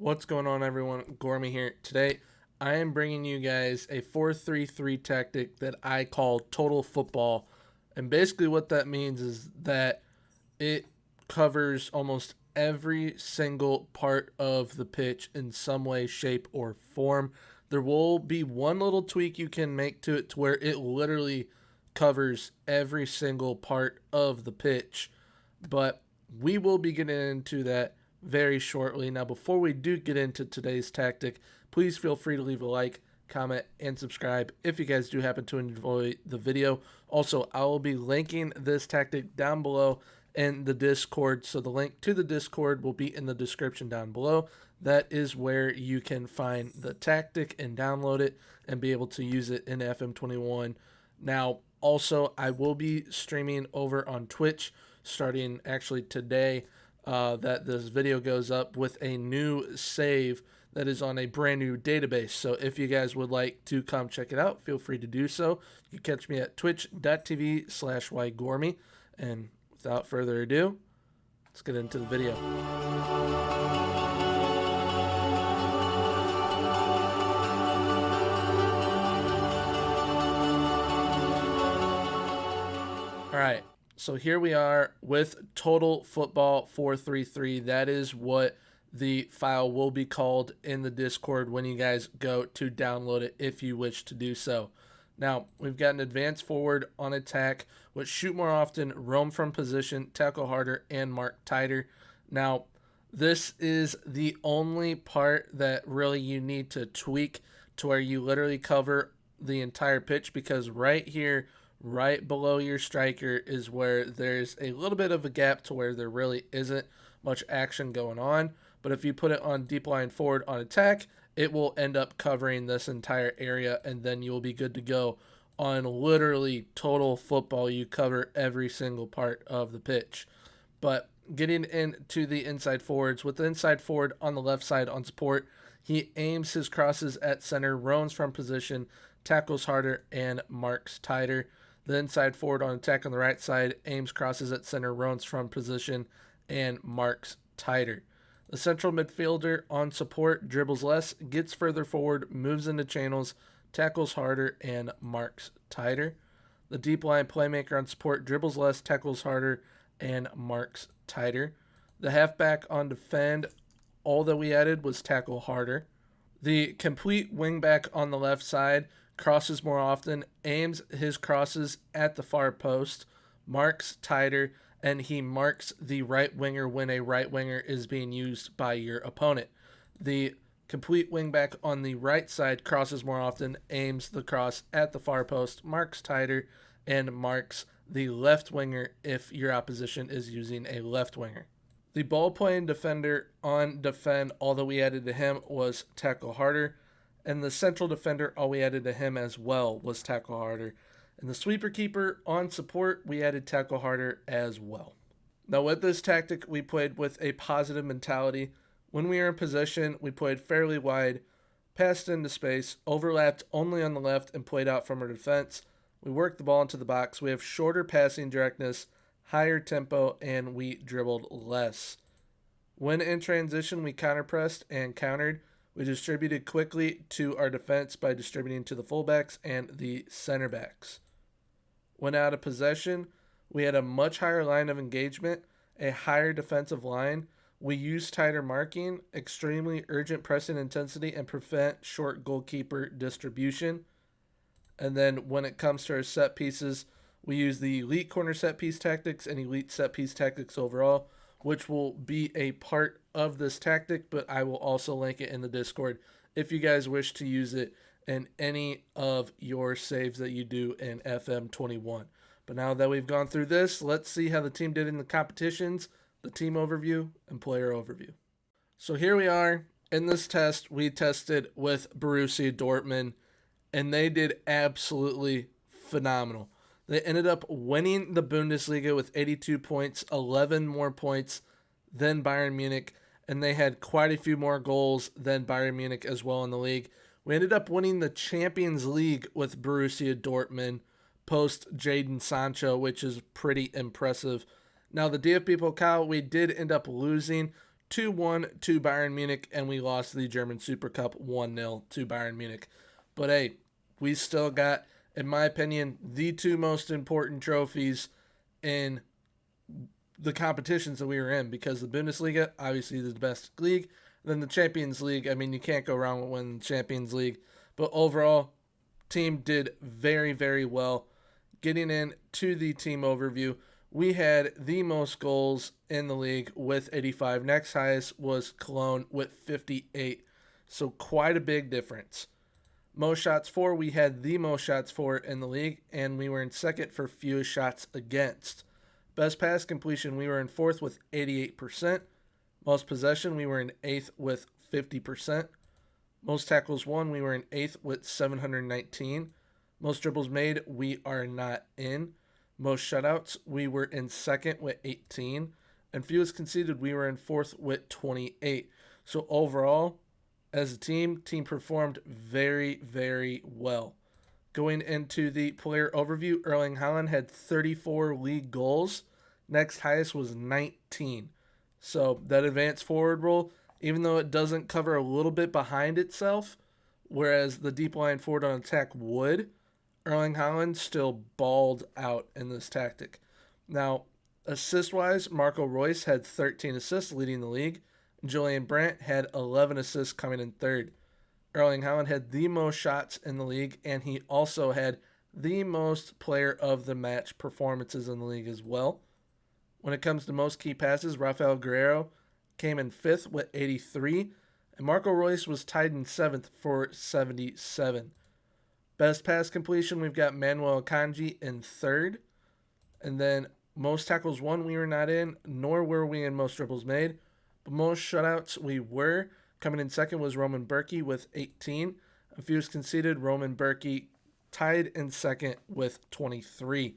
What's going on, everyone? Gormy here. Today, I am bringing you guys a 4-3-3 tactic that I call total football. And basically what that means is that it covers almost every single part of the pitch in some way, shape, or form. There will be one little tweak you can make to it to where it literally covers every single part of the pitch. But we will be getting into that very shortly. Now, before we do get into today's tactic, please feel free to leave a like, comment, and subscribe if you guys do happen to enjoy the video. Also, I will be linking this tactic down below in the Discord, so the link to the Discord will be in the description down below. That is where you can find the tactic and download it and be able to use it in FM21. Now, also, I will be streaming over on Twitch starting actually today. That this video goes up with a new save that is on a brand new database. So if you guys would like to come check it out, feel free to do so. You can catch me at twitch.tv/ygormy. And without further ado, let's get into the video. All right. So here we are with Total Football 433. That is what the file will be called in the Discord when you guys go to download it if you wish to do so. Now, we've got an advance forward on attack, which shoot more often, roam from position, tackle harder, and mark tighter. Now, this is the only part that really you need to tweak to where you literally cover the entire pitch, because right here, right below your striker is where there's a little bit of a gap to where there really isn't much action going on. But if you put it on deep line forward on attack, it will end up covering this entire area, and then you'll be good to go. On literally total football, you cover every single part of the pitch. But getting into the inside forwards, with the inside forward on the left side on support, he aims his crosses at center, roams from position, tackles harder, and marks tighter. The inside forward on attack on the right side aims crosses at center, roams from position, and marks tighter. The central midfielder on support dribbles less, gets further forward, moves into channels, tackles harder, and marks tighter. The deep line playmaker on support dribbles less, tackles harder, and marks tighter. The halfback on defend, all that we added was tackle harder. The complete wingback on the left side crosses more often, aims his crosses at the far post, marks tighter, and he marks the right winger when a right winger is being used by your opponent. The complete wingback on the right side crosses more often, aims the cross at the far post, marks tighter, and marks the left winger if your opposition is using a left winger. The ball playing defender on defend, all that we added to him was tackle harder. And the central defender, all we added to him as well was tackle harder. And the sweeper keeper on support, we added tackle harder as well. Now with this tactic, we played with a positive mentality. When we were in possession, we played fairly wide, passed into space, overlapped only on the left, and played out from our defense. We worked the ball into the box. We have shorter passing directness, higher tempo, and we dribbled less. When in transition, we counterpressed and countered. We distributed quickly to our defense by distributing to the fullbacks and the center backs. When out of possession, we had a much higher line of engagement, a higher defensive line. We used tighter marking, extremely urgent pressing intensity, and prevent short goalkeeper distribution. And then when it comes to our set pieces, we use the elite corner set piece tactics and elite set piece tactics overall, which will be a part of this tactic, but I will also link it in the Discord if you guys wish to use it in any of your saves that you do in FM21. But now that we've gone through this, let's see how the team did in the competitions, the team overview, and player overview. So here we are. In this test, we tested with Borussia Dortmund, and they did absolutely phenomenal. They ended up winning the Bundesliga with 82 points, 11 more points than Bayern Munich, and they had quite a few more goals than Bayern Munich as well in the league. We ended up winning the Champions League with Borussia Dortmund post Jadon Sancho, which is pretty impressive. Now, the DFB Pokal, we did end up losing 2-1 to Bayern Munich, and we lost the German Super Cup 1-0 to Bayern Munich. But hey, we still got, in my opinion, the two most important trophies in the competitions that we were in, because the Bundesliga, obviously the best league, then the Champions League, I mean, you can't go wrong with winning the Champions League. But overall, team did very, very well. Getting into the team overview, we had the most goals in the league with 85. Next highest was Cologne with 58. So quite a big difference. Most shots for, we had the most shots for in the league, and we were in second for fewest shots against. Best pass completion, we were in fourth with 88%. Most possession, we were in eighth with 50%. Most tackles won, we were in eighth with 719. Most dribbles made, we are not in. Most shutouts, we were in second with 18. And fewest conceded, we were in fourth with 28. So overall, as a team performed very, very well. Going into the player overview, Erling Haaland had 34 league goals. Next highest was 19. So that advanced forward role, even though it doesn't cover a little bit behind itself, whereas the deep line forward on attack would, Erling Haaland still balled out in this tactic. Now, assist-wise, Marco Reus had 13 assists, leading the league. Julian Brandt had 11 assists, coming in third. Erling Haaland had the most shots in the league, and he also had the most player of the match performances in the league as well. When it comes to most key passes, Rafael Guerreiro came in fifth with 83, and Marco Reus was tied in seventh for 77. Best pass completion, we've got Manuel Akanji in third. And then most tackles won, we were not in, nor were we in most dribbles made. But most shutouts, we were. Coming in second was Roman Berkey with 18. And fewest conceded, Roman Berkey tied in second with 23.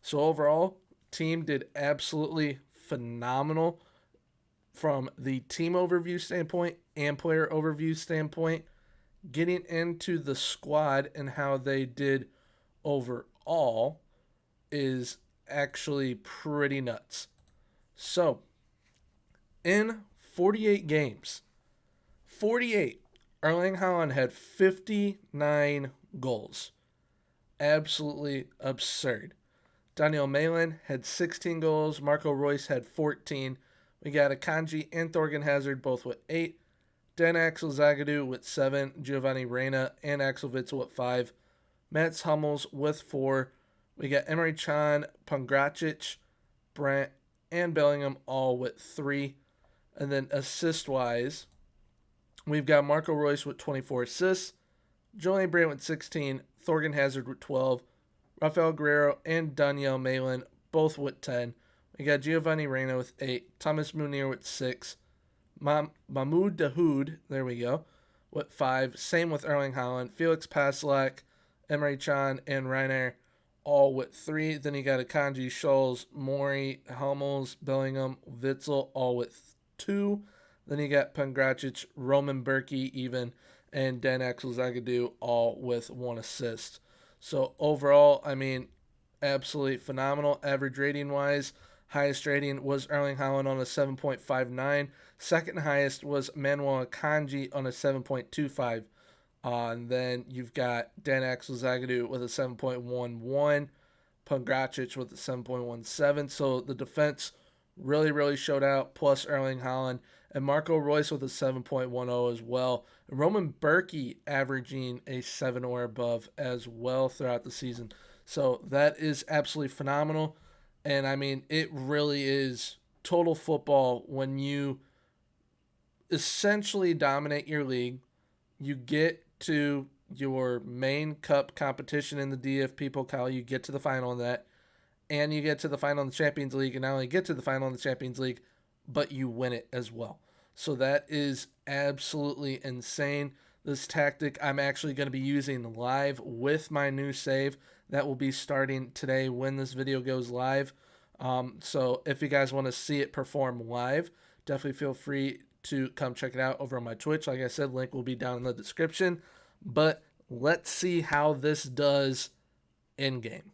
So overall, team did absolutely phenomenal from the team overview standpoint and player overview standpoint. Getting into the squad and how they did overall is actually pretty nuts. So, in 48 games, 48, Erling Haaland had 59 goals. Absolutely absurd. Daniel Malin had 16 goals. Marco Reus had 14. We got Akanji and Thorgan Hazard both with 8. Dan Axel Zagadou with 7. Giovanni Reina and Axel Witsel with 5. Mats Hummels with 4. We got Emre Can, Pongracic, Brandt, and Bellingham all with 3. And then assist-wise, we've got Marco Reus with 24 assists. Julian Brandt with 16. Thorgan Hazard with 12. Rafael Guerreiro and Daniel Malin both with 10. We got Giovanni Reina with 8. Thomas Munir with 6. Mahmoud Dahoud, there we go, with 5. Same with Erling Haaland. Felix Passlack, Emre Can, and Reiner all with 3. Then you got Akanji, Scholes, Mori, Hummels, Bellingham, Witzel all with 2. Then you got Pongracic, Roman Berkey even, and Dan Axel Zagadou all with 1 assist. So overall, I mean, absolutely phenomenal. Average rating-wise, highest rating was Erling Haaland on a 7.59. Second highest was Manuel Akanji on a 7.25. And then you've got Dan Axel Zagadou with a 7.11. Pongracic with a 7.17. So the defense really, really showed out, plus Erling Haaland. And Marco Reus with a 7.10 as well. And Roman Berkey averaging a 7 or above as well throughout the season. So that is absolutely phenomenal. And I mean, it really is total football when you essentially dominate your league. You get to your main cup competition in the DFP Pokal. You get to the final in that. And you get to the final in the Champions League. And not only get to the final in the Champions League, but you win it as well. So that is absolutely insane. This tactic I'm actually going to be using live with my new save. That will be starting today when this video goes live. So if you guys want to see it perform live, definitely feel free to come check it out over on my Twitch. Like I said, link will be down in the description. But let's see how this does in-game.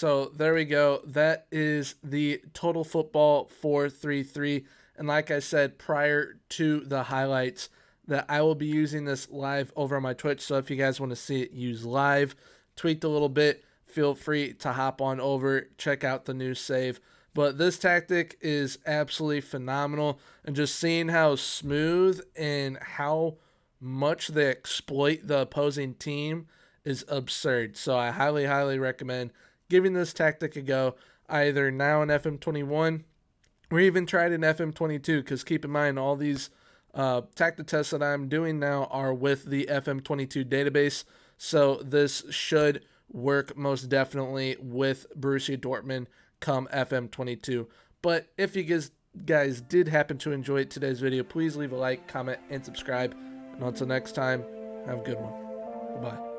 so there we go. That is the Total Football 433. And like I said prior to the highlights, that I will be using this live over on my Twitch. So if you guys want to see it used live, tweaked a little bit, feel free to hop on over, check out the new save. But this tactic is absolutely phenomenal. And just seeing how smooth and how much they exploit the opposing team is absurd. So I highly, highly recommend giving this tactic a go, either now in FM21 or even try it in FM22, because keep in mind, all these tactic tests that I'm doing now are with the FM22 database. So this should work most definitely with Borussia Dortmund come FM22. But if you guys did happen to enjoy today's video, please leave a like, comment, and subscribe. And until next time, have a good one. Bye-bye.